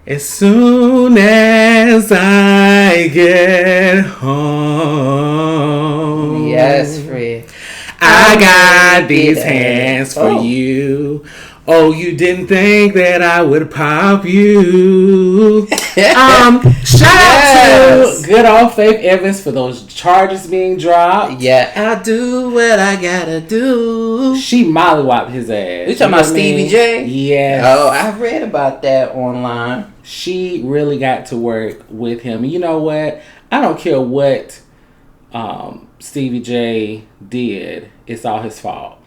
As soon as I get home, Yes, Fred. I I'm got gonna get these it. hands for Oh. you. Oh, you didn't think that I would pop you. Shout out to Yes. good old Faith Evans for those charges being dropped. Yeah, I'll do what I gotta do. She mollywopped his ass. You talking about Stevie J? Yes. Oh, I've read about that online. She really got to work with him. You know what? I don't care what Stevie J did. It's all his fault.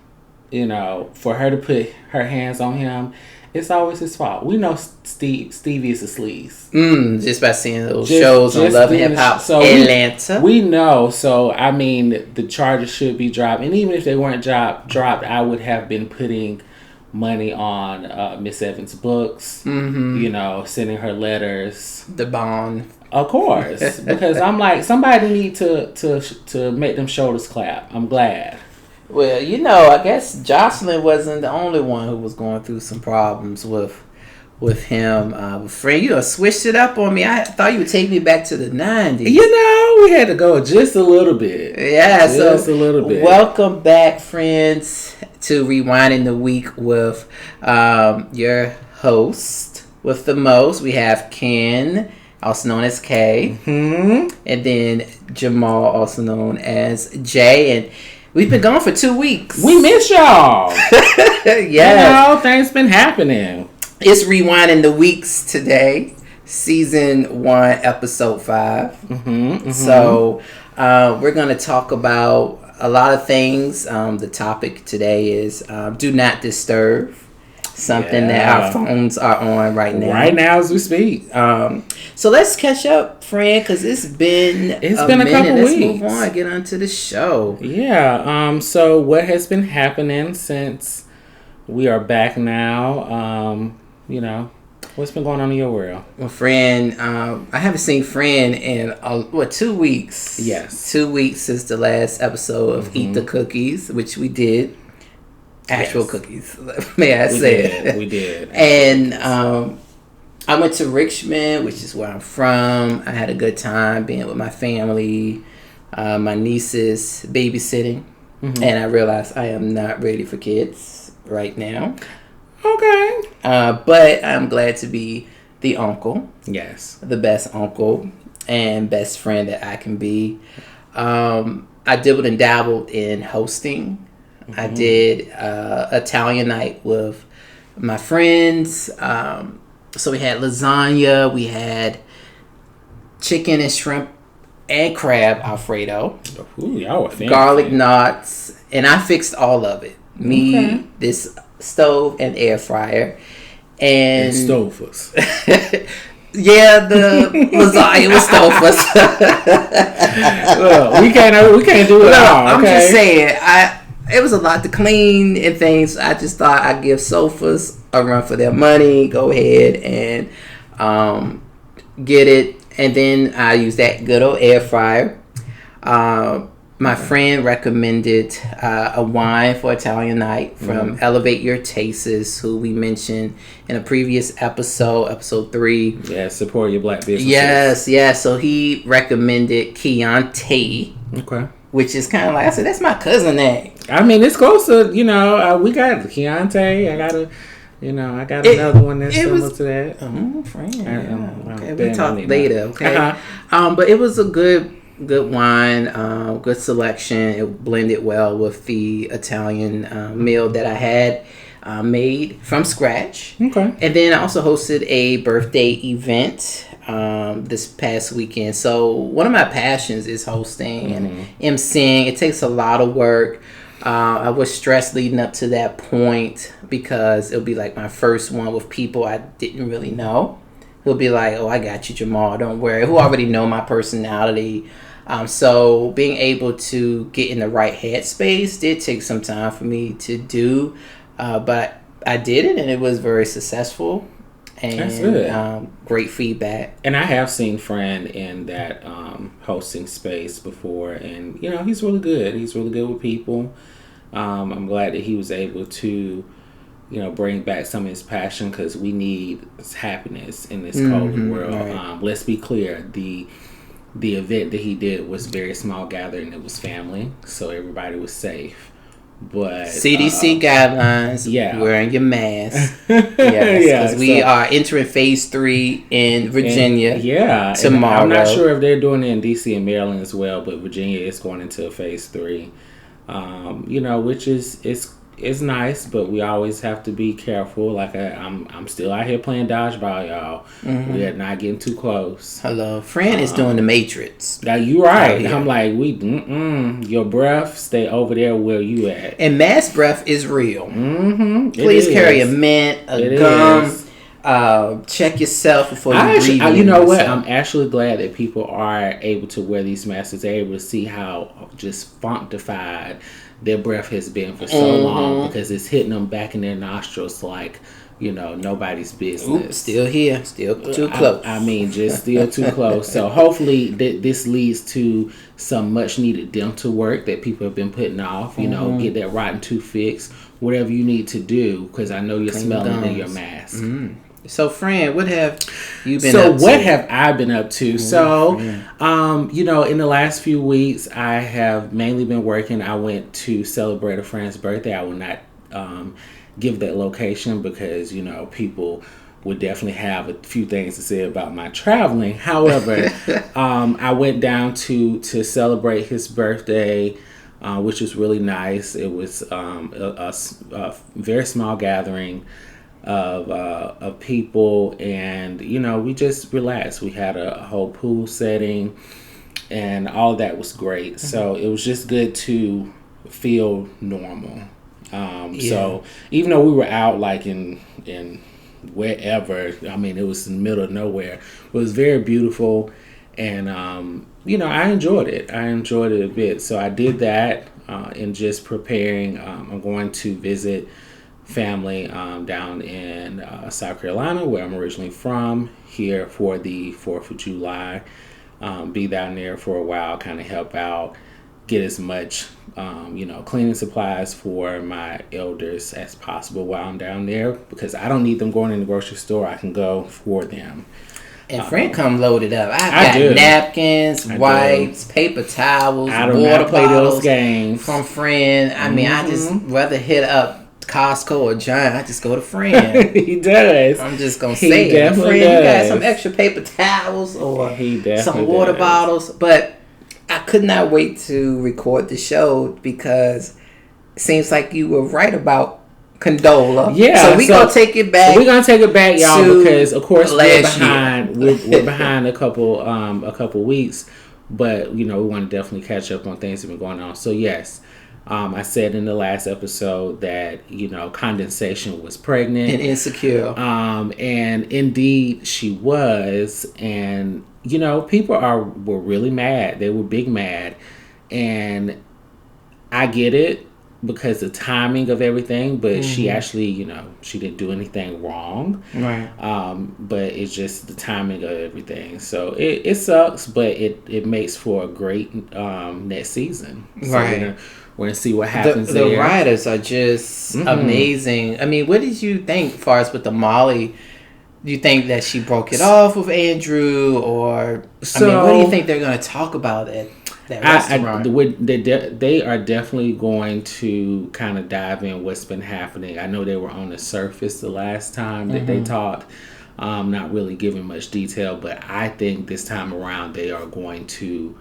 You know, for her to put her hands on him, it's always his fault. We know Stevie is a sleaze. Just by seeing those shows on Love and Hip Hop Atlanta. We know. So, I mean, the charges should be dropped. And even if they weren't dropped, I would have been putting money on Miss Evans' books. Mm-hmm. You know, sending her letters. The bond. Of course. Because I'm like, somebody need to make them shoulders clap. I'm glad. Well, you know, I guess Jocelyn wasn't the only one who was going through some problems with him. Friend, you switched it up on me. I thought you would take me back to the 90s. You know, we had to go just a little bit. Yeah, just a little bit. Welcome back, friends, to Rewinding the Week with your host with the most. We have Ken, also known as K, and then Jamal, also known as J, and we've been gone for 2 weeks. We miss y'all. Yeah. You know, things been happening. It's Rewinding the Weeks today. Season 1, Episode 5. So, we're going to talk about a lot of things. The topic today is Do Not Disturb. Something that our phones are on right now. Right now as we speak. So let's catch up, friend, because it's been a couple Let's weeks. Move on, get on to the show. Yeah. So what has been happening since we are back now? You know, what's been going on in your world? Well, friend, I haven't seen friend in 2 weeks. Yes, 2 weeks since the last episode of Eat the Cookies, which we did. Actual cookies, may I say? We did. And I went to Richmond, which is where I'm from. I had a good time being with my family, my nieces, babysitting. And I realized I am not ready for kids right now. Okay. But I'm glad to be the uncle. Yes. The best uncle and best friend that I can be. I dabbled and dabbled in hosting. I did Italian night with my friends. So we had lasagna, we had chicken and shrimp and crab Alfredo. Ooh, y'all were fancy. Garlic knots, and I fixed all of it. This stove and air fryer. And Stofers. yeah, the lasagna was Stofers. Look, we can't do it all. Okay? I'm just saying, it was a lot to clean and things. I just thought I'd give Sofas a run for their money. Go ahead and get it. And then I used that good old air fryer. My friend recommended a wine for Italian night from Elevate Your Tastes, who we mentioned in a previous episode 3. Yeah, support your black businesses. Yes. So he recommended Chianti. Okay. Which is kind of like, I said, that's my cousin name. I mean, it's close to, we got Chianti. I got another one that's similar to that. Friend. Okay, we'll talk later, okay? But it was a good wine, good selection. It blended well with the Italian meal that I had made from scratch. Okay. And then I also hosted a birthday event this past weekend. So one of my passions is hosting and emceeing. It takes a lot of work. I was stressed leading up to that point because it'll be like my first one with people I didn't really know. He'll be like, "Oh, I got you, Jamal. Don't worry." Who already know my personality. So being able to get in the right headspace did take some time for me to do. But I did it, and it was very successful. And that's good. Great feedback. And I have seen Fran in that hosting space before, and he's really good. He's really good with people. I'm glad that he was able to bring back some of his passion, because we need happiness in this COVID world. Right. Let's be clear, the event that he did was very small gathering. It was family, so everybody was safe. But CDC guidelines, yeah, wearing your mask. Yes, because we are entering phase 3 in Virginia. Tomorrow. I'm not sure if they're doing it in DC and Maryland as well, but Virginia is going into phase 3. Which is nice, but we always have to be careful. Like I'm still out here playing dodgeball, y'all. We are not getting too close. Hello, Fran is doing the Matrix. Now you right. I'm like, your breath stay over there where you at. And mass breath is real. Please carry a mint, a gum. Check yourself before you breathe. You know what? I'm actually glad that people are able to wear these masks. They're able to see how just functified their breath has been for so long, because it's hitting them back in their nostrils like, nobody's business. Oops, still here, still too close. Just still too close. So hopefully this leads to some much needed dental work that people have been putting off. Get that rotten tooth fixed, whatever you need to do, because I know you're smelling it in your mask. So, Fran, what have you been up to? So, what have I been up to? So, in the last few weeks, I have mainly been working. I went to celebrate a friend's birthday. I will not give that location because, people would definitely have a few things to say about my traveling. However, I went down to celebrate his birthday, which was really nice. It was a very small gathering of people, and we just relaxed. We had a whole pool setting, and all of that was great. So it was just good to feel normal. So even though we were out like in wherever, it was in the middle of nowhere, it was very beautiful, and I enjoyed it. I enjoyed it a bit. So I did that, and just preparing. I'm going to visit family down in South Carolina, where I'm originally from, here for the 4th of July. Be down there for a while, kind of help out, get as much cleaning supplies for my elders as possible while I'm down there, because I don't need them going in the grocery store. I can go for them. And Frank come loaded up. I got napkins, wipes, paper towels, water bottles from Friend. I just rather hit up Costco or Giant. I just go to Friend. He does. I'm just gonna say it. Friend, you got some extra paper towels or some water bottles. But I could not wait to record the show, because it seems like you were right about Condola. Yeah. So we're gonna take it back. We're gonna take it back, y'all, because of course we're behind. We're behind a couple weeks, but we want to definitely catch up on things that have been going on. So yes. I said in the last episode that, Condensation was pregnant. And insecure. And indeed she was. And, people were really mad. They were big mad. And I get it, because the timing of everything, but she actually, she didn't do anything wrong. Right. But it's just the timing of everything. So it sucks, but it makes for a great next season. So right. We're going to see what happens there. The writers are just amazing. What did you think as far as with the Molly? Do you think that she broke it off with Andrew? Or, what do you think they're going to talk about at that restaurant? They are definitely going to kind of dive in what's been happening. I know they were on the surface the last time that they talked. Not really giving much detail, but I think this time around they are going to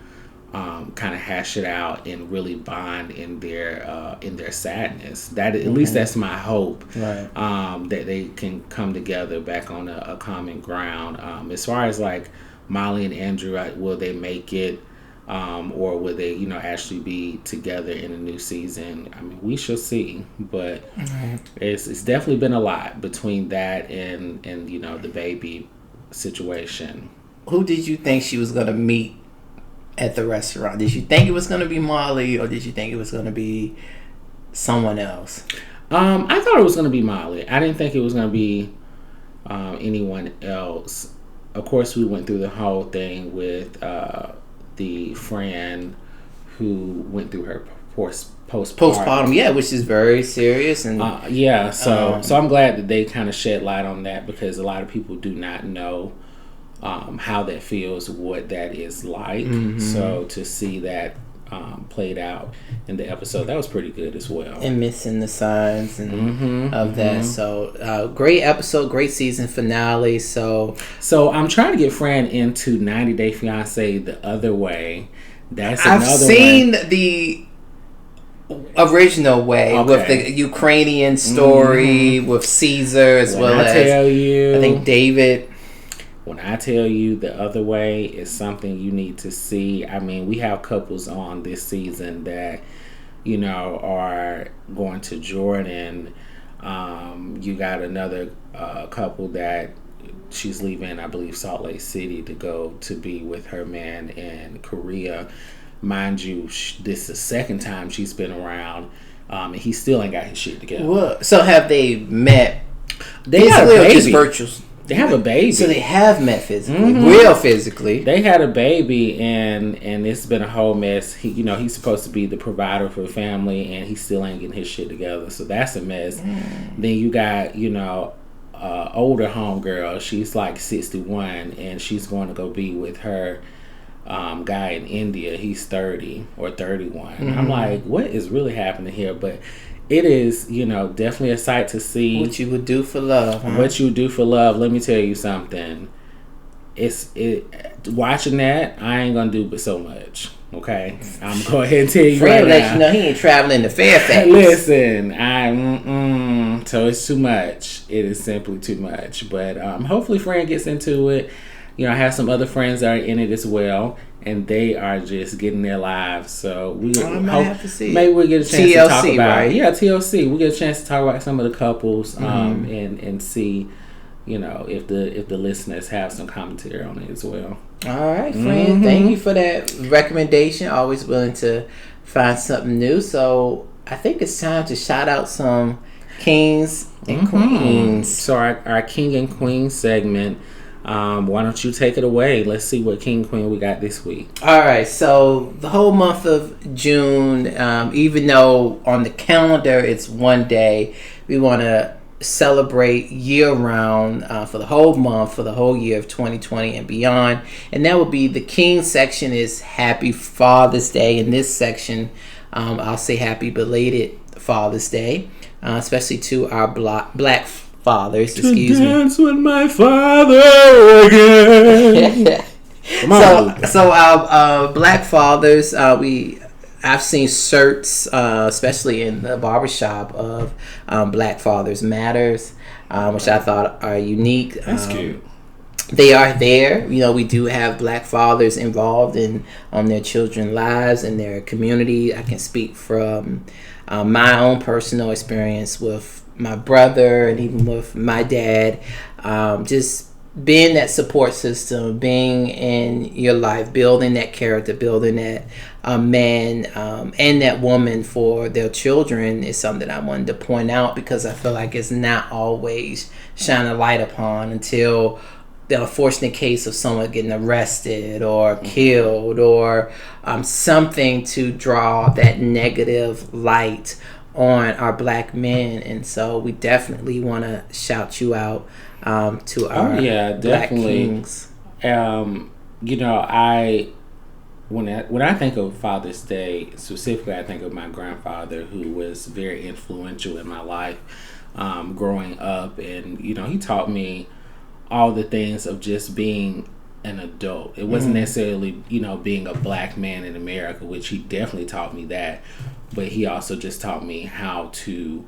kind of hash it out and really bond in their sadness. That at least that's my hope. Right. That they can come together back on a common ground. As far as like Molly and Andrew, will they make it, or will they actually be together in a new season? We shall see. But it's definitely been a lot between that and the baby situation. Who did you think she was gonna meet at the restaurant? Did you think it was going to be Molly, or did you think it was going to be someone else? I thought it was going to be Molly. I didn't think it was going to be anyone else. Of course, we went through the whole thing with the friend who went through her postpartum. Yeah, which is very serious. And so I'm glad that they kind of shed light on that, because a lot of people do not know how that feels, what that is like. So to see that played out in the episode, that was pretty good as well. And missing the signs and of that. So great episode, great season finale. So I'm trying to get Fran into 90 Day Fiance the other way. I've seen the original way with the Ukrainian story with Caesar as well as I think David. When I tell you the other way is something you need to see. I mean, we have couples on this season that, you know, are going to Jordan. You got another couple that she's leaving, I believe, Salt Lake City to go to be with her man in Korea. Mind you, this is the second time she's been around, and he still ain't got his shit together. What? So have they met? They have a baby. Just virtual. They have a baby. So they have met physically, real physically. They had a baby, and it's been a whole mess. He's supposed to be the provider for the family, and he still ain't getting his shit together. So that's a mess. Then you got, older homegirl. She's like 61, and she's going to go be with her guy in India. He's 30 or 31. I'm like, what is really happening here? But it is, definitely a sight to see. What you would do for love. Huh? What you would do for love. Let me tell you something. Watching that, I ain't gonna do but so much. Okay, I'm gonna go ahead and tell you Fred right let now. You know he ain't traveling to Fairfax. Listen, so it's too much. It is simply too much. But hopefully, Fran gets into it. I have some other friends that are in it as well, and they are just getting their lives. So we have to see. Maybe we'll get a chance TLC, to talk about right? TLC. We'll get a chance to talk about some of the couples and see, if the listeners have some commentary on it as well. All right, friend. Thank you for that recommendation. Always willing to find something new. So I think it's time to shout out some kings and queens. So our king and queen segment. Why don't you take it away? Let's see what king and queen we got this week. All right. So the whole month of June, even though on the calendar it's one day, we want to celebrate year-round for the whole month, for the whole year of 2020 and beyond. And that would be the King section is Happy Father's Day. In this section, I'll say Happy Belated Father's Day, especially to our black fathers. Excuse me. Dance with my father again. So our black fathers, I've seen shirts, especially in the barbershop, of Black Fathers Matters, which I thought are unique. That's cute. They are there. We do have black fathers involved in their children's lives and their community. I can speak from my own personal experience with my brother and even with my dad. Just being that support system, being in your life, building that character, building that man and that woman for their children is something I wanted to point out, because I feel like it's not always shine a light upon until the unfortunate case of someone getting arrested or killed or something to draw that negative light on our black men. And so we definitely want to shout you out to our black kings. When I think of Father's Day, specifically, I think of my grandfather, who was very influential in my life growing up. And, he taught me all the things of just being an adult. It wasn't necessarily, being a black man in America, which he definitely taught me that. But he also just taught me how to,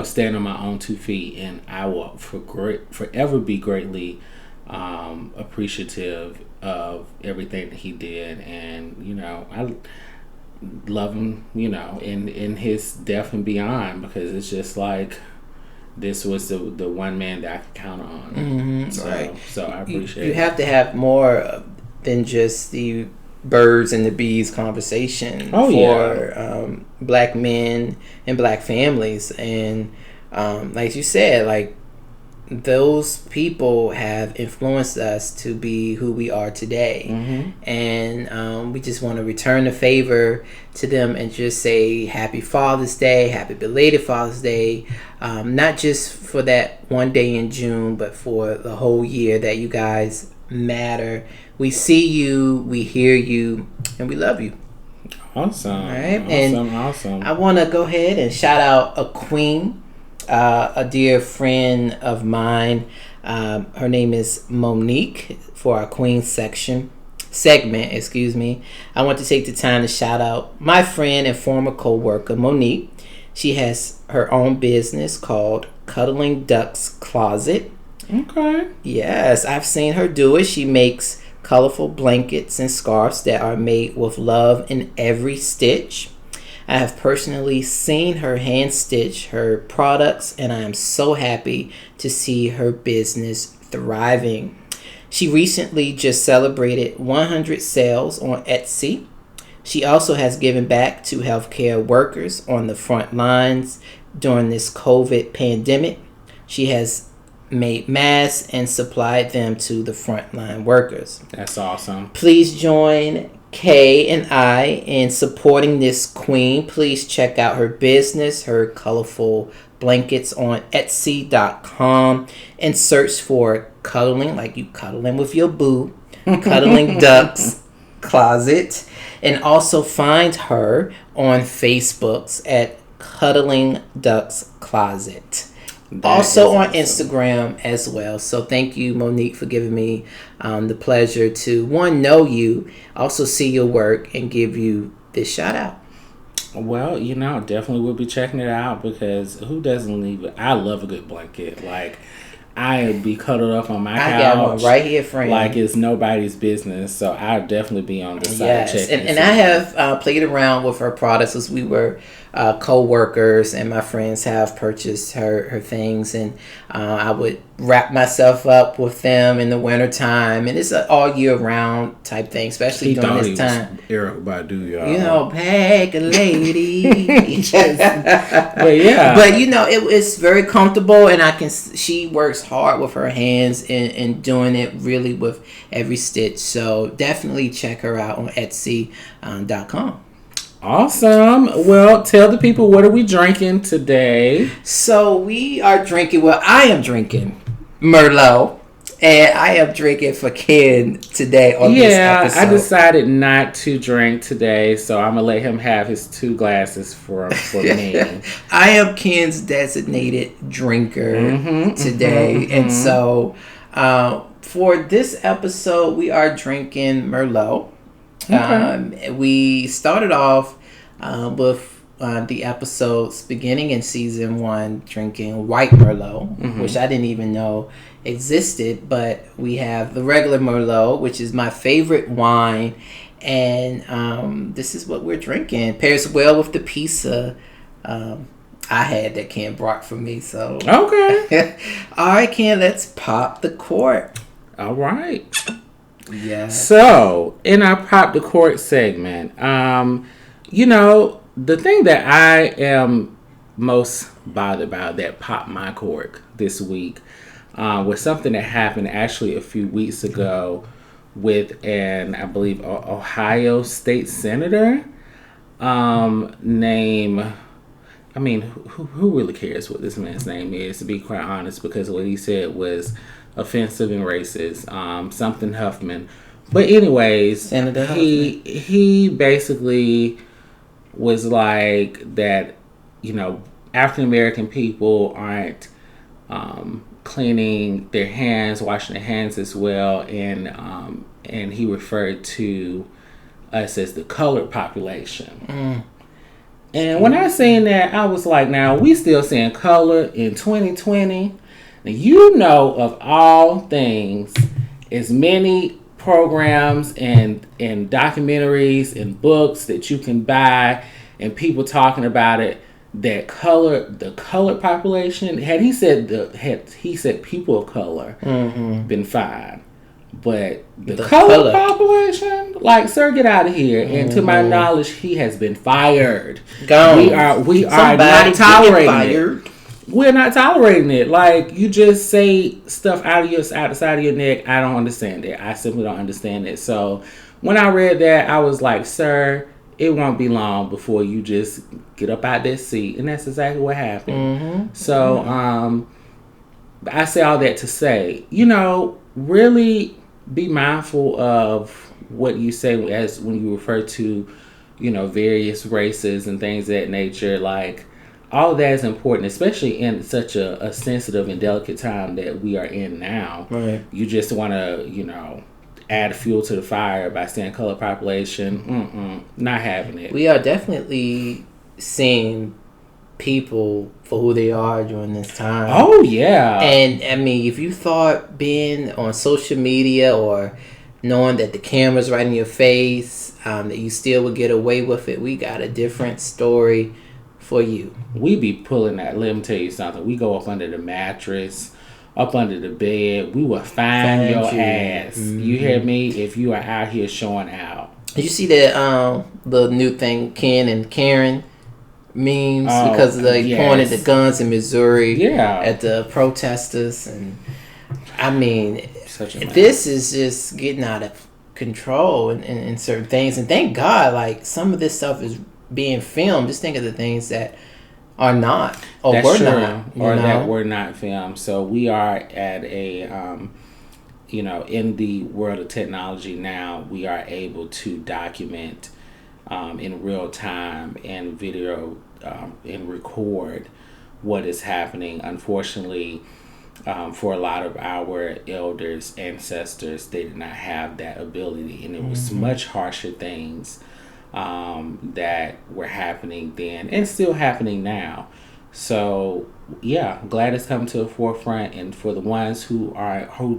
stand on my own 2 feet. And I will forever be greatly appreciative of everything that he did. And, I love him, in his death and beyond, because it's just like, this was the one man that I could count on. Right. So I appreciate it. You have to have more than just the birds and the bees conversation for black men and black families. And like you said, like those people have influenced us to be who we are today. And we just want to return the favor to them and just say happy Father's Day, happy belated Father's Day, not just for that one day in June, but for the whole year that you guys matter. We see you, we hear you, and we love you. Awesome. All right. Awesome. I want to go ahead and shout out a queen, a dear friend of mine. Her name is Monique for our Queen segment. I want to take the time to shout out my friend and former co-worker Monique. She has her own business called Cuddling Ducks Closet. Okay. Yes, I've seen her do it. She makes colorful blankets and scarves that are made with love in every stitch. I have personally seen her hand stitch her products, and I am so happy to see her business thriving. She recently just celebrated 100 sales on Etsy. She also has given back to healthcare workers on the front lines during this COVID pandemic. She has made masks and supplied them to the frontline workers. That's awesome. Please join Kay and I in supporting this queen. Please check out her business, her colorful blankets on Etsy.com, and search for Cuddling, like you cuddling with your boo, Cuddling Ducks Closet, and also find her on Facebook's at Cuddling Ducks Closet. Also on Instagram as well. So thank you, Monique, for giving me the pleasure to, one, know you, also see your work, and give you this shout out. Well, definitely will be checking it out, because who doesn't leave it? I love a good blanket. Like, I'd be cuddled up on my couch. I got one right here, friend. Like it's nobody's business. So I'll definitely be on the side checking. And I have played around with her products as we were co-workers, and my friends have purchased her things, and I would wrap myself up with them in the wintertime, and it's an all year round type thing, especially during this time. Erykah Badu, y'all. Pack a lady. But yeah. But it's very comfortable, and she works hard with her hands and doing it really with every stitch. So definitely check her out on Etsy.com. Awesome. Well, tell the people, what are we drinking today? So we are drinking, I am drinking Merlot, and I am drinking for Ken today on this episode. I decided not to drink today, so I'm going to let him have his 2 glasses for me. I am Ken's designated drinker today, and so for this episode, we are drinking Merlot. Okay. We started off with the episodes beginning in season 1 drinking white Merlot, which I didn't even know existed, but we have the regular Merlot, which is my favorite wine, and this is what we're drinking. Pairs well with the pizza I had that Ken brought for me. So okay. All right, Ken, let's pop the cork. All right. Yeah. So, in our Pop the Cork segment, the thing that I am most bothered about that popped my cork this week was something that happened actually a few weeks ago with I believe, Ohio State Senator named... I mean, who really cares what this man's name is, to be quite honest, because what he said was offensive and racist. Something Huffman. But anyways, Senator he basically was like that, African American people aren't cleaning their hands, washing their hands as well, and he referred to us as the colored population. And when I seen that, I was like, now we still saying color in 2020. Now, of all things, as many programs and documentaries and books that you can buy and people talking about it, that the colored population, had he said people of color, been fine. But the colored population, like, sir, get out of here. And to my knowledge, he has been fired. Gone. We are not tolerating it. we're not tolerating it. Like, you just say stuff out the side of your neck. I don't understand it. I simply don't understand it. So when I read that, I was like, sir, it won't be long before you just get up out that seat. And that's exactly what happened. Mm-hmm. So I say all that to say, really be mindful of what you say as when you refer to, various races and things of that nature. Like, all of that is important, especially in such a sensitive and delicate time that we are in now. Right. You just want to, add fuel to the fire by saying color population. Not having it. We are definitely seeing people for who they are during this time. Oh, yeah. And, I mean, if you thought being on social media or knowing that the camera's right in your face, that you still would get away with it, we got a different story for you. We be pulling that. Let me tell you something. We go up under the mattress, up under the bed. We will find your ass. Mm-hmm. You hear me? If you are out here showing out. Did you see that the new thing, Ken and Karen memes, because of pointed the guns in Missouri at the protesters? And I mean, this is just getting out of control in certain things. And thank God, like, some of this stuff is being filmed. Just think of the things that are not, or That's were true. not, or that were not filmed. So we are at a, in the world of technology now, we are able to document in real time and video and record what is happening. Unfortunately, for a lot of our elders, ancestors, they did not have that ability, and it was much harsher things that were happening then and still happening now. So glad it's come to the forefront. And for the ones who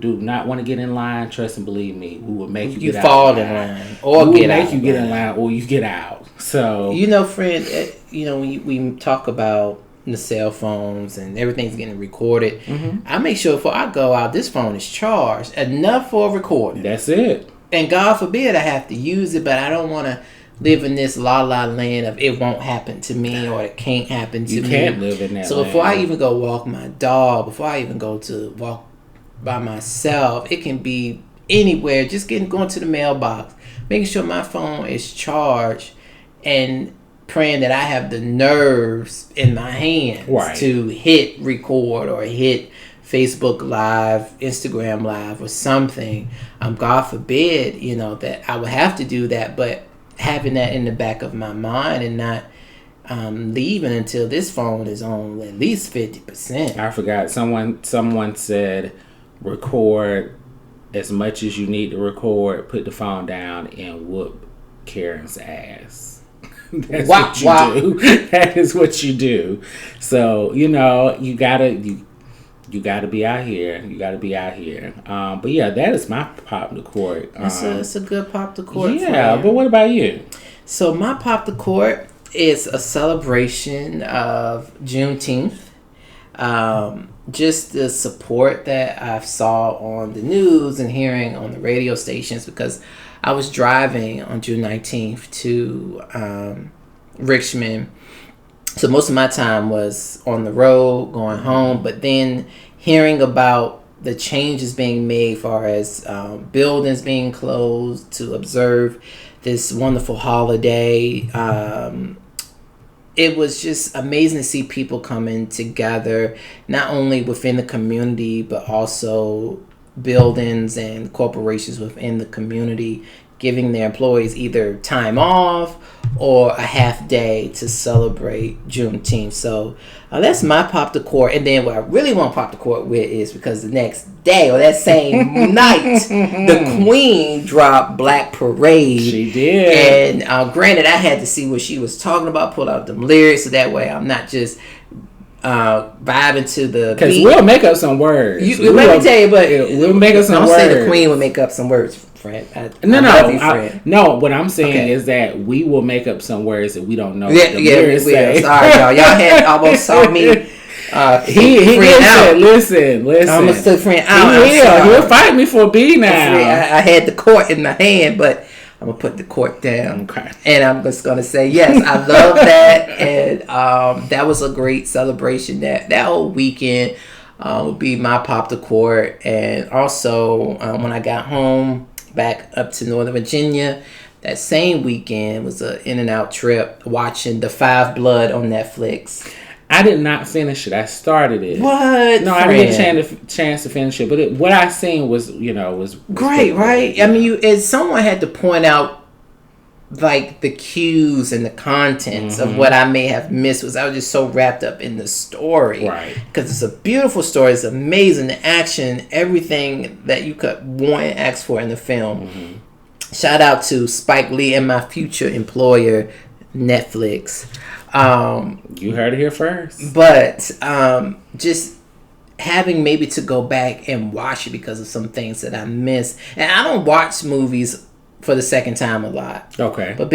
do not want to get in line, trust and believe me, we will make you get fall out in line, or we get will out. make you get in line, or you get out. So friend, when we talk about the cell phones and everything's getting recorded, I make sure before I go out, this phone is charged enough for recording. That's it. And God forbid I have to use it, but I don't want to live in this la-la land of it won't happen to me or it can't happen to me. You can't live in that So land. before I even go walk my dog, before I even go to walk by myself, it can be anywhere, just going to the mailbox, making sure my phone is charged, and praying that I have the nerves in my hands to hit record or hit Facebook Live, Instagram Live, or something. God forbid, that I would have to do that, but having that in the back of my mind and not leaving until this phone is on at least 50%. I forgot. Someone said, record as much as you need to record, put the phone down, and whoop Karen's ass. That's what you do. That is what you do. So, you gotta be out here. You gotta be out here. But yeah, that is my pop the court. It's a good pop the court. Yeah, but what about you? So my pop the court is a celebration of Juneteenth. Just the support that I saw on the news and hearing on the radio stations, because I was driving on June 19th to Richmond. So most of my time was on the road, going home, but then hearing about the changes being made as far as buildings being closed to observe this wonderful holiday. It was just amazing to see people coming together, not only within the community, but also buildings and corporations within the community, giving their employees either time off or a half day to celebrate Juneteenth. So that's my pop the court. And then what I really want to pop the court with is because the next day or that same night, the Queen dropped Black Parade. She did. And granted, I had to see what she was talking about, pull out them lyrics, so that way I'm not just vibing to the because beat. We'll make up some words. Let me tell you, but we'll make up some words. Don't say the Queen will make up some words, friend. No, what I'm saying is that we will make up some words that we don't know. Yeah, we will. Sorry, y'all. Y'all had almost saw me. He out. Listen. I almost took friend out. He'll fight me for a B now. I had the court in my hand, but I'm gonna put the cork down. Okay. And I'm just gonna say yes, I love that, and that was a great celebration. That whole weekend would be my pop the cork, and also when I got home back up to Northern Virginia. That same weekend was an in and out trip watching The Five Blood on Netflix. I did not finish it. I started it. What? No, I didn't get a chance to finish it. But what I seen was great, right? I mean, as someone had to point out like the cues and the contents of what I may have missed, I was just so wrapped up in the story, right? Because it's a beautiful story. It's amazing, the action, everything that you could want and ask for in the film. Shout out to Spike Lee and my future employer, Netflix. You heard it here first. But just having maybe to go back and watch it because of some things that I missed. And I don't watch movies for the second time a lot. Okay. But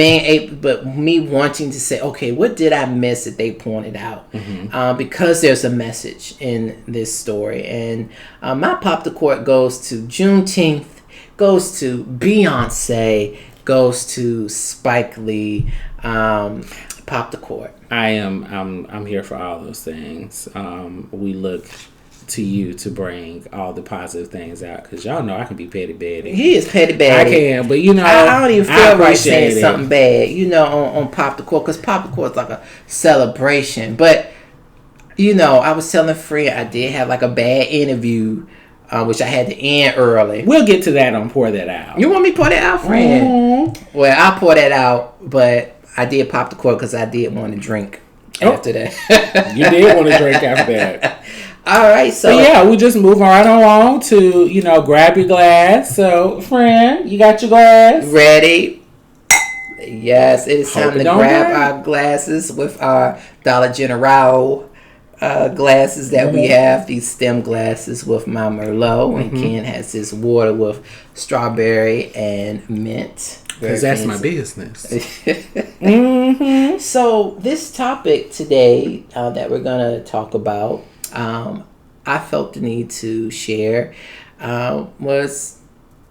me wanting to say, okay, what did I miss that they pointed out? Because there's a message in this story. And my Pop the Court goes to Juneteenth, goes to Beyonce, goes to Spike Lee. Pop the Court. I'm here for all those things. We look to you to bring all the positive things out, because y'all know I can be petty Betty. He is petty Betty. I can, but I don't even feel right saying something bad, on Pop the Court, because Pop the Court is like a celebration. But I was telling Fred I did have like a bad interview. Which I had to end early. We'll get to that on Pour That Out. You want me to pour that out, friend? Well, I'll pour that out, but I did pop the cork because I did want to drink after that. You did want to drink after that. All right, so we just move right along to, grab your glass. So, friend, you got your glass? Ready? Yes, it is time to grab our glasses with our Dollar General glasses that we have, these stem glasses with my Merlot, and Ken has his water with strawberry and mint. Because that's my business. So this topic today that we're going to talk about, I felt the need to share, was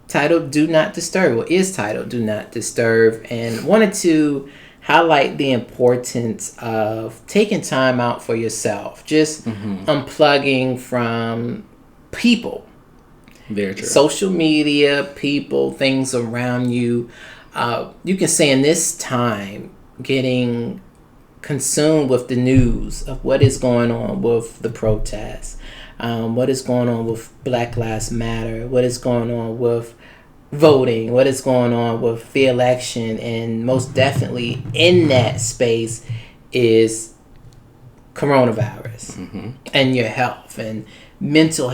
titled Do Not Disturb, or is titled Do Not Disturb, and wanted to highlight the importance of taking time out for yourself, just unplugging from people. Very true. Social media, people, things around you. You can say in this time, getting consumed with the news of what is going on with the protests, what is going on with Black Lives Matter, what is going on with voting, what is going on with the election, and most definitely in that space is coronavirus and your health and mental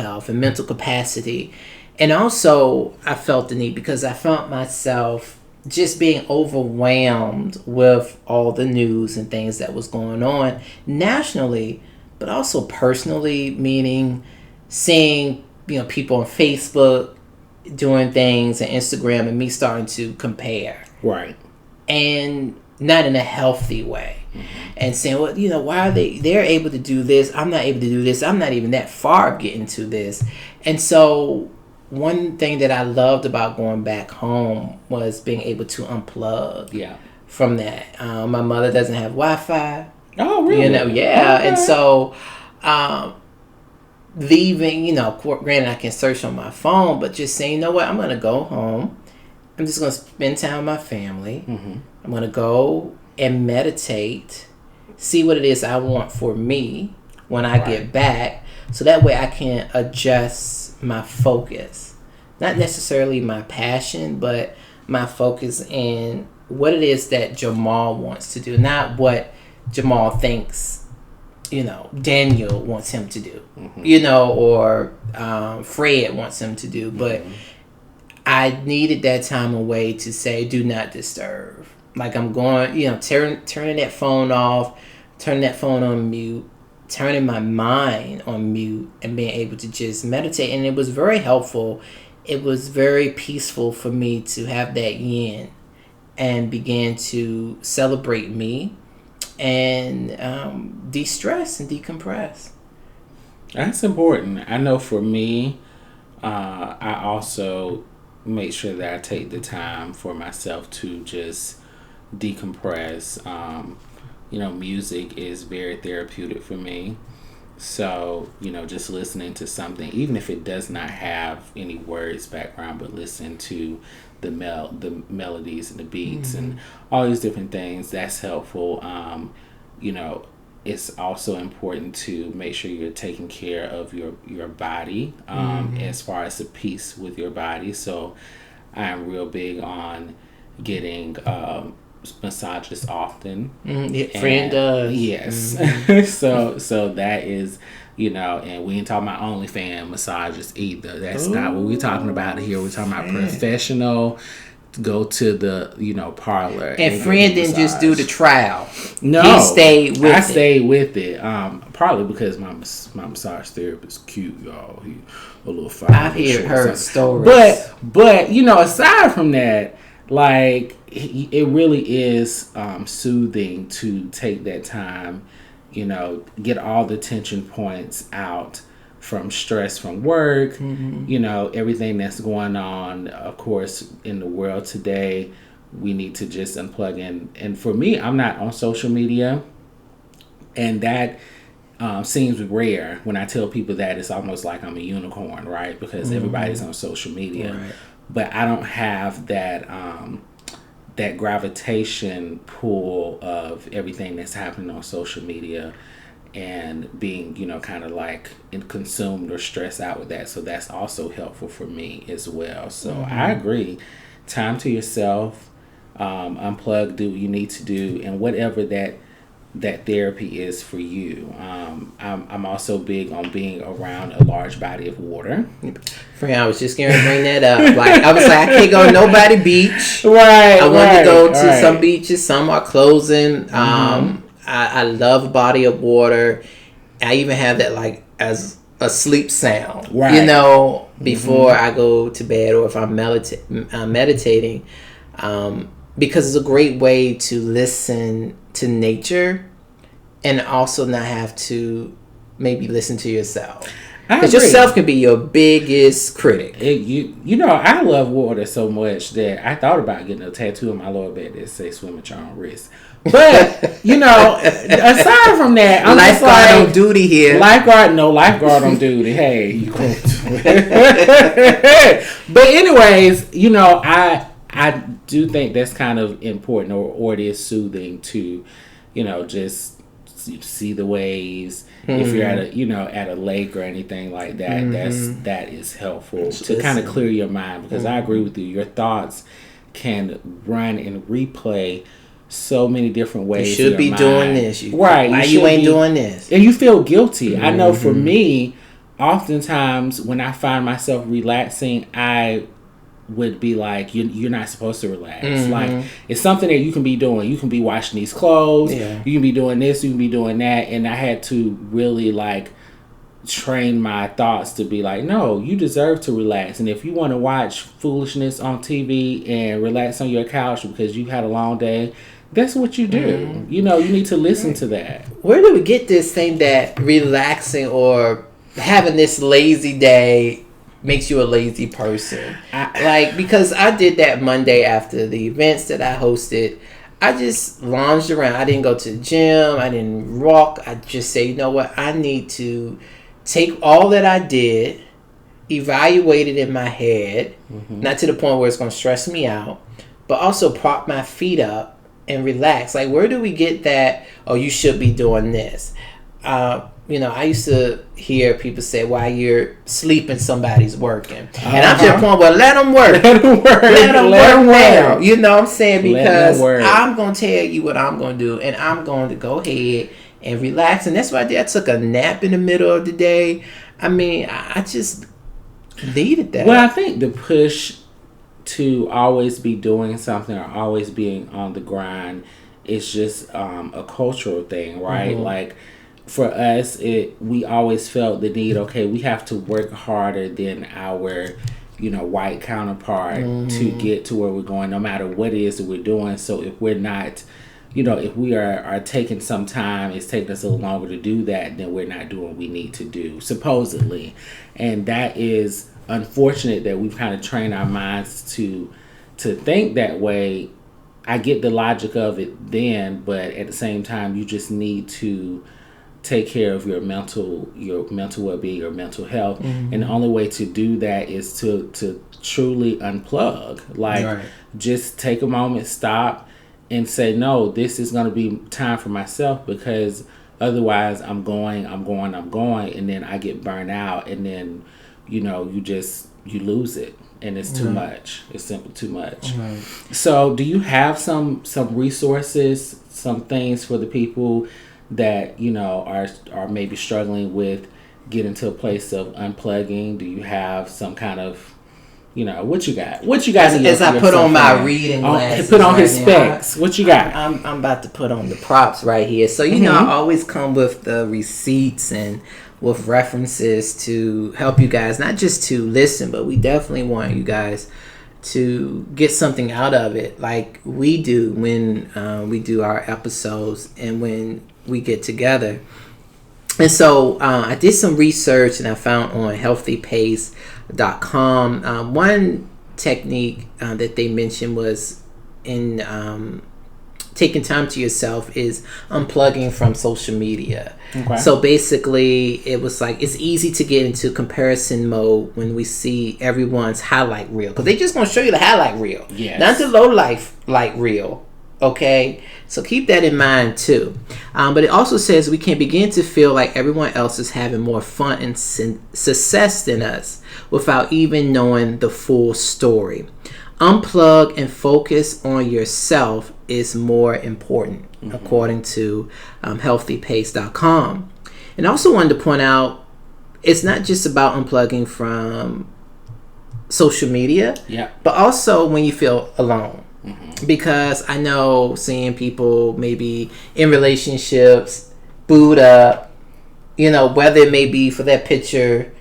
capacity. And also I felt the need because I found myself just being overwhelmed with all the news and things that was going on nationally, but also personally, meaning seeing people on Facebook doing things and Instagram, and me starting to compare, right, and not in a healthy way, and saying, well, why are they're able to do this, I'm not able to do this, I'm not even that far getting to this. And so one thing that I loved about going back home was being able to unplug from that. My mother doesn't have Wi-Fi. Oh, really? Yeah. Okay. And so leaving, granted I can search on my phone, but just saying, you know what, I'm going to go home. I'm just going to spend time with my family. I'm going to go and meditate, see what it is I want for me when I get back, so that way I can adjust my focus. Not necessarily my passion, but my focus in what it is that Jamal wants to do, not what Jamal thinks Daniel wants him to do, or Fred wants him to do. But I needed that time away to say, do not disturb. Like I'm going, turning that phone off, turning that phone on mute, turning my mind on mute, and being able to just meditate. And it was very helpful. It was very peaceful for me to have that yin and begin to celebrate me and de-stress and decompress. That's important. I know for me, I also make sure that I take the time for myself to just decompress. Music is very therapeutic for me. So, just listening to something, even if it does not have any words background, but listen to the melodies and the beats and all these different things, that's helpful. You know, it's also important to make sure you're taking care of your body, as far as the peace with your body. So I'm real big on getting massages often. Yeah, friend does. Yes. So that is, and we ain't talking about OnlyFans massages either. That's not what we're talking about here. We're talking about professional. Go to the parlor. And friend didn't just do the trial. No, he stayed with it. I stayed with it. Probably because my massage therapist cute, y'all. He a little fire. I've heard stories. But aside from that, like it really is soothing to take that time. Get all the tension points out from stress from work, everything that's going on, of course, in the world today. We need to just unplug in. And for me, I'm not on social media, and that seems rare. When I tell people that, it's almost like I'm a unicorn, right? Because everybody's on social media. Right. But I don't have that that gravitation pull of everything that's happening on social media and being, kind of like consumed or stressed out with that. So that's also helpful for me as well. So I agree. Time to yourself, unplug, do what you need to do, and whatever that therapy is for you. I'm also big on being around a large body of water. Friend, I was just going to bring that up. Like, I was like, I can't go to nobody beach. Right. I want to go to some beaches. Some are closing. I love a body of water. I even have that like as a sleep sound, right. Before I go to bed, or if I'm meditating, because it's a great way to listen to nature and also not have to maybe listen to yourself. Because yourself can be your biggest critic. I love water so much that I thought about getting a tattoo on my lower back that says "Swim at your own risk." But aside from that, I'm lifeguard on duty here. Lifeguard on duty. Hey, but anyways, I do think that's kind of important, or it is soothing to, just see the waves. If you're at a lake or anything like that, that is helpful to kind of clear your mind, because I agree with you. Your thoughts can run and replay so many different ways. You should be doing this. Right. Why you ain't doing this? And you feel guilty. I know for me, oftentimes when I find myself relaxing, I would be like, you're not supposed to relax. Like, it's something that you can be doing. You can be washing these clothes. Yeah. You can be doing this. You can be doing that. And I had to really like train my thoughts to be like, no, you deserve to relax. And if you want to watch foolishness on TV and relax on your couch because you had a long day, that's what you do. You need to listen to that. Where do we get this thing that relaxing or having this lazy day makes you a lazy person? Because I did that Monday after the events that I hosted. I just lounged around. I didn't go to the gym. I didn't walk. I just say, you know what? I need to take all that I did, evaluate it in my head, not to the point where it's going to stress me out, but also prop my feet up and relax. Like, where do we get that, oh, you should be doing this? I used to hear people say, while you're sleeping, somebody's working. And I'm to the point where let them work. Let them work now. You know what I'm saying? Because I'm going to tell you what I'm going to do, and I'm going to go ahead and relax. And that's what I did. I took a nap in the middle of the day. I mean, I just needed that. Well, I think the push to always be doing something or always being on the grind is just a cultural thing, right? Like, for us, we always felt the need, okay, we have to work harder than our white counterpart to get to where we're going, no matter what it is that we're doing. So if we're not, if we are taking some time, it's taking us a little longer to do that, then we're not doing what we need to do, supposedly. And that is unfortunate that we've kind of trained our minds to think that way. I get the logic of it then, but at the same time, you just need to take care of your mental well-being, your mental health, and the only way to do that is to truly unplug. Like, Right. just take a moment, stop, and say, no, this is going to be time for myself, because otherwise I'm going, and then I get burned out, and then you lose it. And it's too much. It's simply too much. Right. So, do you have some resources, some things for the people that are maybe struggling with getting to a place of unplugging? Do you have some kind of what you got? What you got? As I put on my reading glasses, put on his specs. What you got? I'm about to put on the props right here. So I always come with the receipts and with references to help you guys, not just to listen, but we definitely want you guys to get something out of it, like we do when we do our episodes and when we get together. And so I did some research, and I found on healthypace.com one technique that they mentioned was in taking time to yourself is unplugging from social media. Okay. So basically, it was like it's easy to get into comparison mode when we see everyone's highlight reel, because they just gonna show you the highlight reel, not the low life light reel. Okay, so keep that in mind too. But it also says we can begin to feel like everyone else is having more fun and success than us without even knowing the full story. Unplug and focus on yourself is more important, according to healthypace.com. And I also wanted to point out, it's not just about unplugging from social media, but also when you feel alone. Because I know seeing people maybe in relationships, booed up, whether it may be for that picture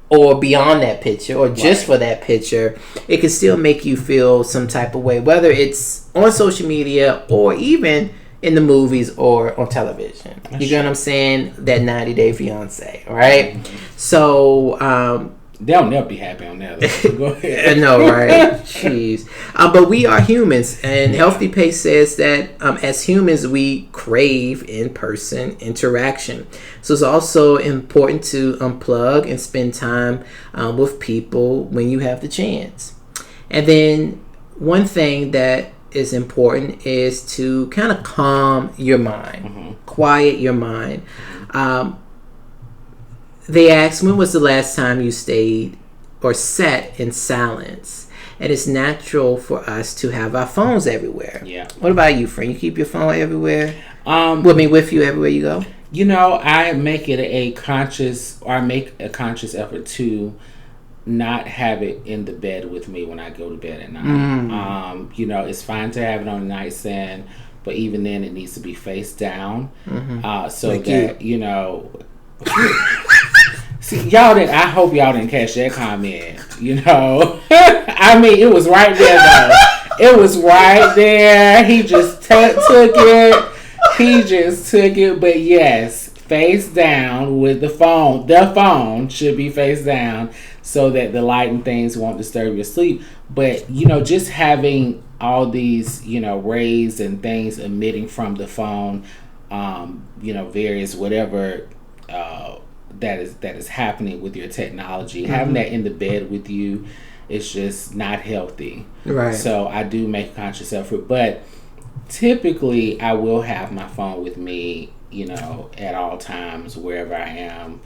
or beyond that picture, or just for that picture, it can still make you feel some type of way, whether it's on social media or even in the movies or on television. You know what I'm saying? That 90 Day Fiance, right? So they'll never be happy on that. Go ahead. I know, right? Jeez. But we are humans, and Healthy Pace says that as humans, we crave in-person interaction. So it's also important to unplug and spend time with people when you have the chance. And then one thing that is important is to kind of calm your mind, quiet your mind. They asked, when was the last time you stayed or sat in silence? And it's natural for us to have our phones everywhere. Yeah. What about you, friend? You keep your phone everywhere? With you everywhere you go? I make a conscious effort to not have it in the bed with me when I go to bed at night. It's fine to have it on the nightstand, but even then it needs to be face down. So like that, See, I hope y'all didn't catch that comment. I mean, it was right there though. It was right there. He just took it. But yes, face down with the phone. The phone should be face down so that the light and things won't disturb your sleep. But just having all these rays and things emitting from the phone, various whatever. That is happening with your technology. Having that in the bed with you is just not healthy. Right. So I do make a conscious effort, but typically I will have my phone with me, at all times wherever I am,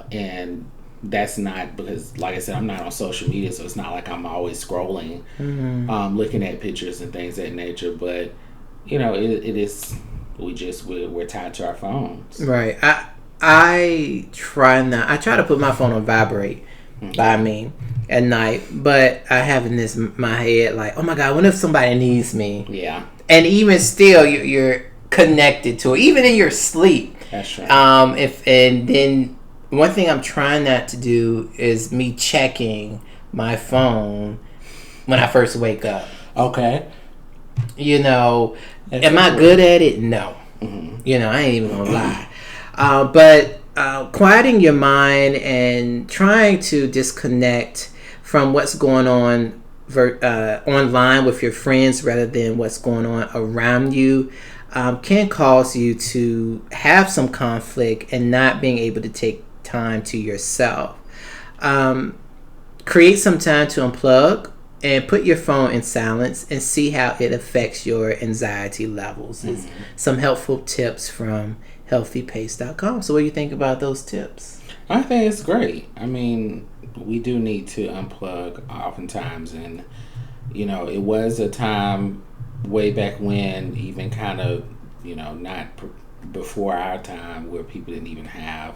and that's not because, like I said, I'm not on social media, so it's not like I'm always scrolling, looking at pictures and things of that nature. But it is. We're tied to our phones. Right. I try to put my phone on vibrate by me at night, but I have in my head like, oh my God, what if somebody needs me? Yeah. And even still, you're connected to it, even in your sleep. That's right. And then one thing I'm trying not to do is me checking my phone when I first wake up. Okay. Am I good at it? No. I ain't even gonna lie. But quieting your mind and trying to disconnect from what's going on online with your friends rather than what's going on around you can cause you to have some conflict and not being able to take time to yourself. Create some time to unplug and put your phone in silence and see how it affects your anxiety levels. Mm-hmm. Some helpful tips from healthypace.com. So what do you think about those tips? I think it's great. I mean, we do need to unplug oftentimes, and it was a time way back when, even kind of not before our time, where people didn't even have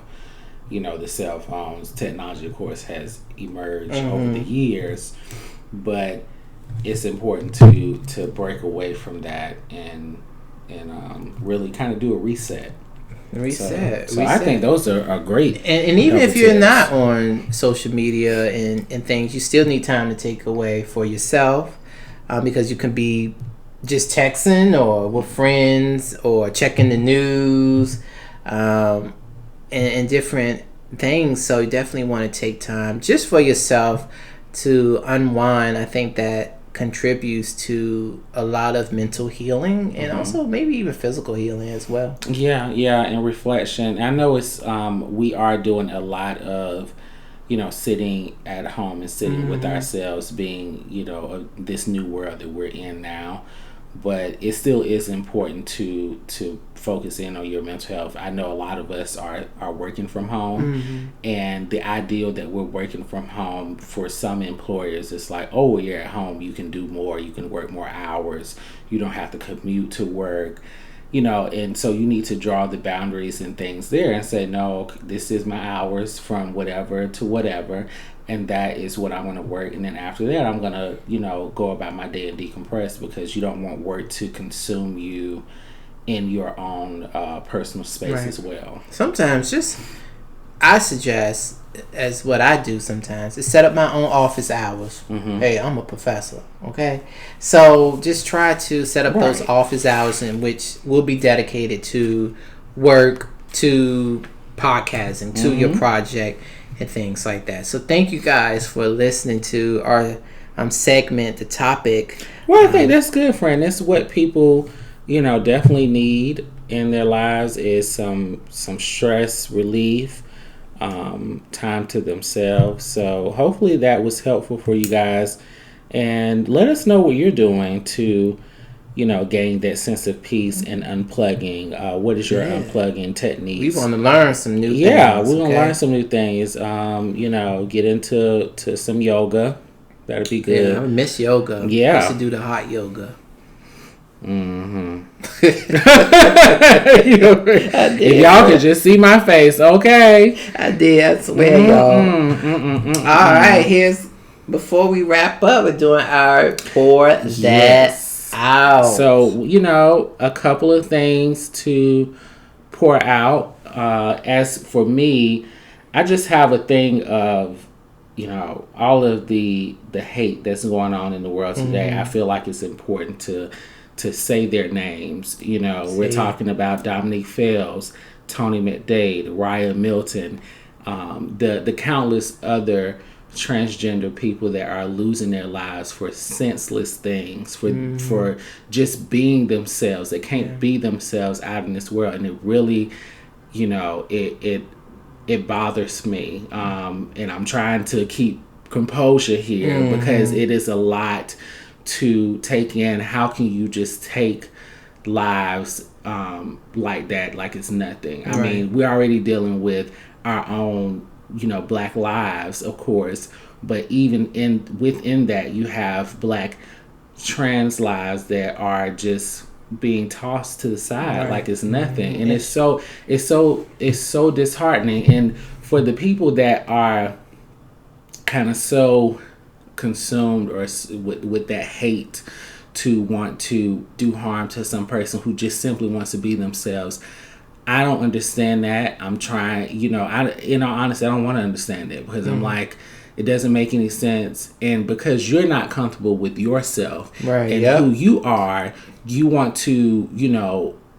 the cell phones. Technology, of course, has emerged over the years, but it's important to break away from that and really kind of do a reset. So I think those are great. And even if you're not on social media and things, you still need time to take away for yourself, because you can be just texting or with friends or checking the news and different things. So you definitely want to take time just for yourself to unwind. I think that contributes to a lot of mental healing and also maybe even physical healing as well. Yeah, and reflection. I know it's we are doing a lot of sitting at home and sitting with ourselves, being this new world that we're in now, but it still is important to focus in on your mental health. I know a lot of us are working from home, and the ideal that we're working from home, for some employers, it's like, oh, you're at home, you can do more, you can work more hours, you don't have to commute to work, and so you need to draw the boundaries and things there and say, no, this is my hours from whatever to whatever, and that is what I'm going to work, and then after that I'm going to go about my day and decompress, because you don't want work to consume you in your own personal space as well. Sometimes I suggest, as what I do sometimes, is set up my own office hours. Hey, I'm a professor, okay? So just try to set up those office hours in which will be dedicated to work, to podcasting, to your project, and things like that. So thank you guys for listening to our segment, the topic. Well, I think that's good, friend. That's what people definitely need in their lives, is some stress relief, time to themselves. So hopefully that was helpful for you guys, and let us know what you're doing to gain that sense of peace and unplugging. What is your unplugging techniques? We want to learn some new things. Yeah, we want to learn some new things. Get into some yoga. That'd be good. Yeah, I miss yoga. Yeah, I used to do the hot yoga. If y'all could just see my face, okay? I did. I swear, y'all. All right, before we wrap up, we're doing our pour that out. So a couple of things to pour out. As for me, I just have a thing of all of the hate that's going on in the world today. I feel like it's important to say their names. We're talking about Dominique Fells, Tony McDade, Raya Milton, the countless other transgender people that are losing their lives for senseless things, for just being themselves. They can't be themselves out in this world, and it really, it bothers me. And I'm trying to keep composure here because it is a lot to take in. How can you just take lives like that, like it's nothing? I mean, we're already dealing with our own, Black lives, of course, but even within that, you have Black trans lives that are just being tossed to the side like it's nothing. And it's so disheartening. And for the people that are kind of so consumed or with that hate to want to do harm to some person who just simply wants to be themselves, I don't understand that. I'm trying, honestly, I don't want to understand it, because I'm like, it doesn't make any sense. And because you're not comfortable with yourself and who you are, you want to,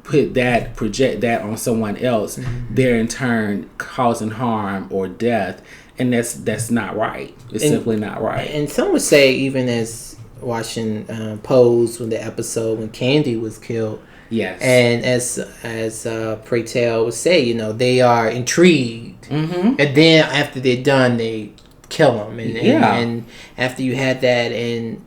project that on someone else, they're in turn causing harm or death, and that's not right. It's simply not right. And some would say, even as watching Pose, when the episode when Candy was killed. Yes. And as Pray Tell would say, they are intrigued, and then after they're done, they kill them. And after you had that, and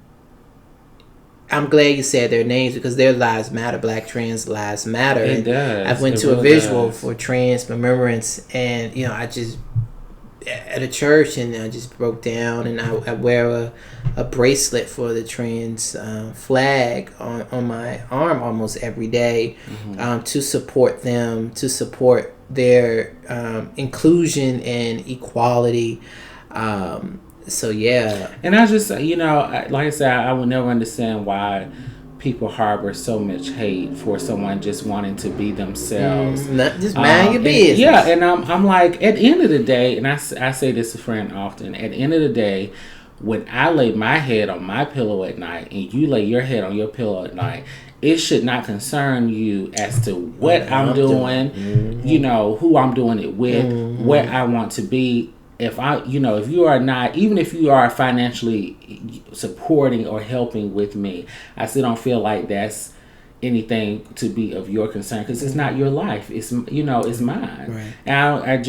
I'm glad you said their names because their lives matter. Black trans lives matter. It does. I went to a visual for Trans Remembrance, and I just at a church, and I just broke down, and I wear a bracelet for the trans flag on my arm almost every day, to support them, to support their inclusion and equality. So yeah, and I just like I said, I would never understand why people harbor so much hate for someone just wanting to be themselves. Not just mind your business. Yeah, and I'm like, at the end of the day, and I say this to a friend often, at the end of the day, when I lay my head on my pillow at night and you lay your head on your pillow at night, it should not concern you as to what I'm doing, who I'm doing it with, where I want to be. If you are not, even if you are financially supporting or helping with me, I still don't feel like that's anything to be of your concern, because it's not your life. It's it's mine. Right. And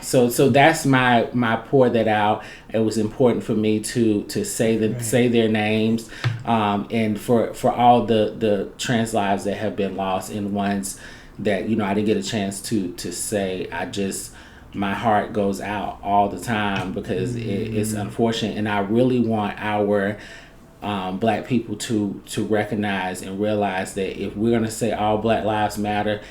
So that's my pour that out. It was important for me to say their names, and for all the trans lives that have been lost, and ones that I didn't get a chance to say. My heart goes out all the time because it's unfortunate, and I really want our Black people to recognize and realize that if we're going to say all Black lives matter,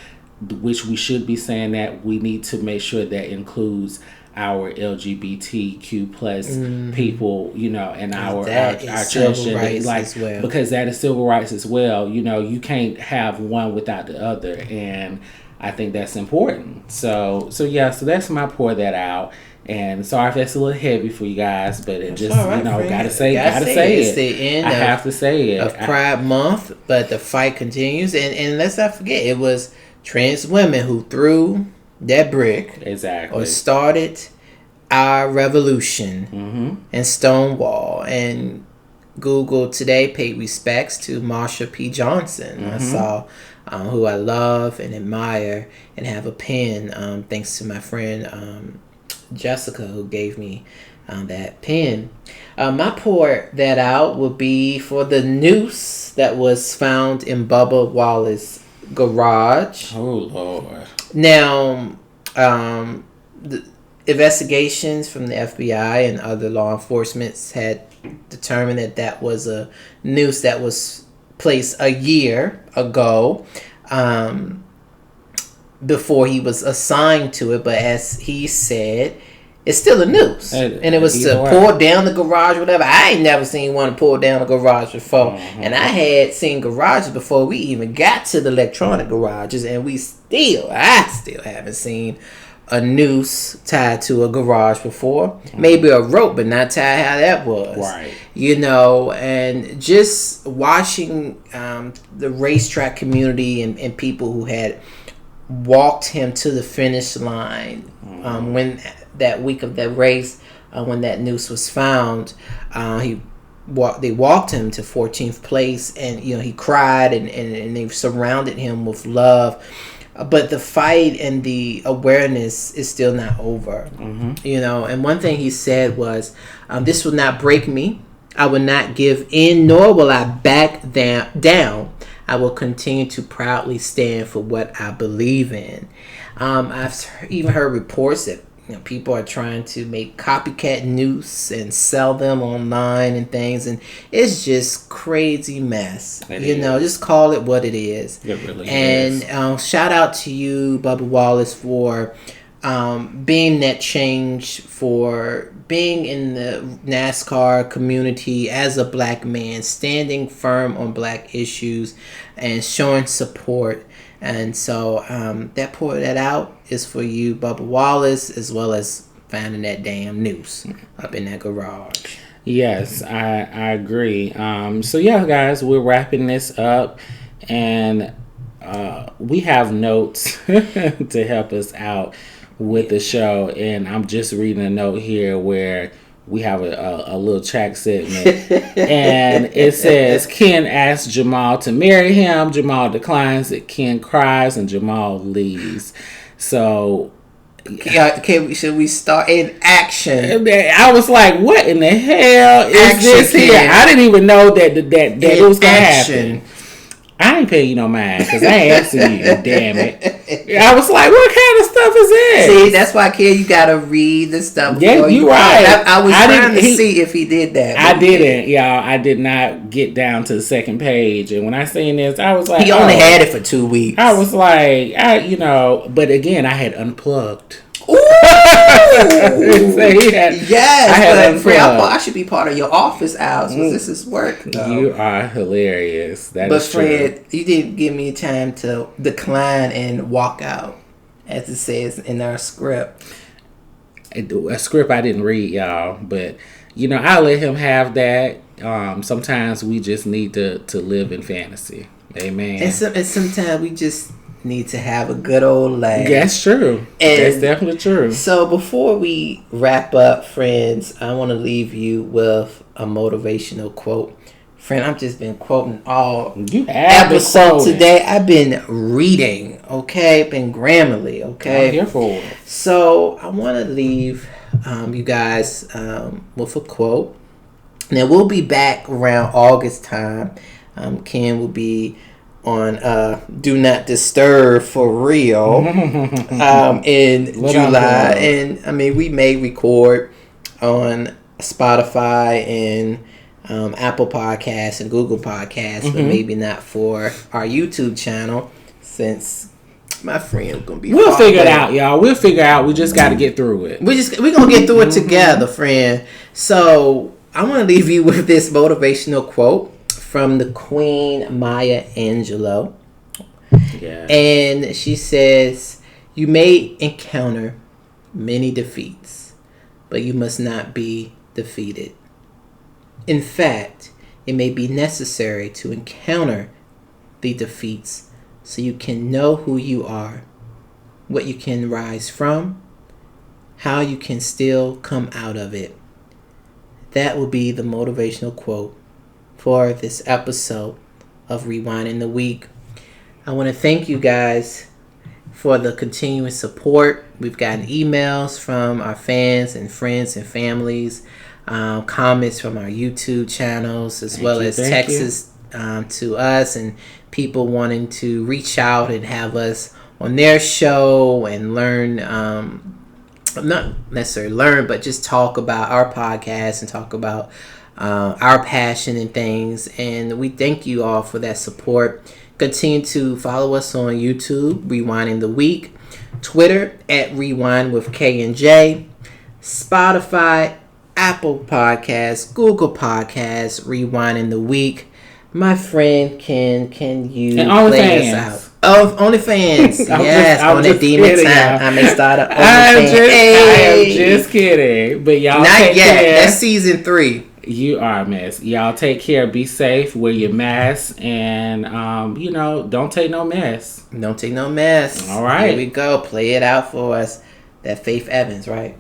which we should be saying, that we need to make sure that includes our LGBTQ plus people, and our transgender, as well. Because that is civil rights as well. You can't have one without the other, and I think that's important. So that's my pour that out. And sorry if that's a little heavy for you guys, but it just gotta say it. It's the end. I have to say it of Pride Month, but the fight continues. And let's not forget, it was trans women who threw that brick, exactly, or started our revolution, and Stonewall. And Google today paid respects to Marsha P. Johnson. I saw. Who I love and admire and have a pen, thanks to my friend Jessica, who gave me that pen. My pour that out will be for the noose that was found in Bubba Wallace's garage. Oh, Lord. Now, the investigations from the FBI and other law enforcement had determined that was a noose that was placed a year ago, before he was assigned to it. But as he said, it's still a noose, and it was to pour down the garage, whatever. I ain't never seen one pour down a garage before, and I had seen garages before we even got to the electronic garages, and I still haven't seen a noose tied to a garage before. Maybe a rope, but not tied how that was. Right. And just watching the racetrack community and people who had walked him to the finish line when that week of that race, when that noose was found, they walked him to 14th place, and he cried, and they surrounded him with love. But the fight and the awareness is still not over. And one thing he said was, this will not break me. I will not give in, nor will I back down. I will continue to proudly stand for what I believe in. I've even heard reports that people are trying to make copycat noose and sell them online and things, and it's just crazy mess. Just call it what it is. It really is. And shout out to you, Bubba Wallace, for being that change, for being in the NASCAR community as a Black man, standing firm on Black issues and showing support. And so that out is for you, Bubba Wallace, as well as finding that damn noose up in that garage. Yes, I agree. So yeah, guys, we're wrapping this up, and we have notes to help us out with the show, and I'm just reading a note here where we have a little track segment, and it says Ken asks Jamal to marry him. Jamal declines. Ken cries, and Jamal leaves. So. Should we start in action? I was like, "What in the hell is this here?" I didn't even know that it was gonna happen. I ain't paying you no mind because I ain't asking you. Damn it! I was like, "What kind of stuff is this?" See, that's why, kid, you gotta read the stuff. Yeah, you right. I was trying to see if he did that. I didn't, y'all. I did not get down to the second page, and when I seen this, I was like, he only had it for 2 weeks. I was like, but again, I had unplugged. Ooh! Yes, but I should be part of your office hours because this is work. No. You are hilarious. But Fred, you didn't give me time to decline and walk out, as it says in our script. A script I didn't read, y'all, but I'll let him have that. Sometimes we just need to live in fantasy. Amen. And sometimes we just need to have a good old laugh. That's true. That's definitely true. So before we wrap up, friends, I want to leave you with a motivational quote. Friend, I've just been quoting all episode today. I've been reading, okay? Been Grammarly, okay? I'm here for it. So I want to leave you guys with a quote. Now, we'll be back around August time. Ken will be on Do Not Disturb for real in July. And we may record on Spotify and Apple Podcasts and Google Podcasts, but maybe not for our YouTube channel, since my friend's gonna be. We'll figure it out, y'all. We'll figure it out. We just got to get through it. We're gonna get through it together, friend. So I want to leave you with this motivational quote from the Queen Maya Angelou. Yeah. And she says, "You may encounter many defeats, but you must not be defeated. In fact, it may be necessary to encounter the defeats so you can know who you are, what you can rise from, how you can still come out of it." That will be the motivational quote for this episode of Rewinding the Week. I want to thank you guys for the continuous support. We've gotten emails from our fans and friends and families, comments from our YouTube channels, as well as texts to us, and people wanting to reach out and have us on their show and learn, not necessarily learn, but just talk about our podcast and talk about our passion and things. And we thank you all for that support. Continue to follow us on YouTube, Rewinding the Week, Twitter at Rewind with K and J, Spotify, Apple Podcasts, Google Podcasts, Rewinding the Week. My friend, can you play us out? Oh, OnlyFans. Yes, on the demon time. I may start up OnlyFans. I am just kidding. But y'all not take yet. care. That's season 3. You are a mess. Y'all take care. Be safe. Wear your mask. And, don't take no mess. Don't take no mess. All right. Here we go. Play it out for us. That Faith Evans, right?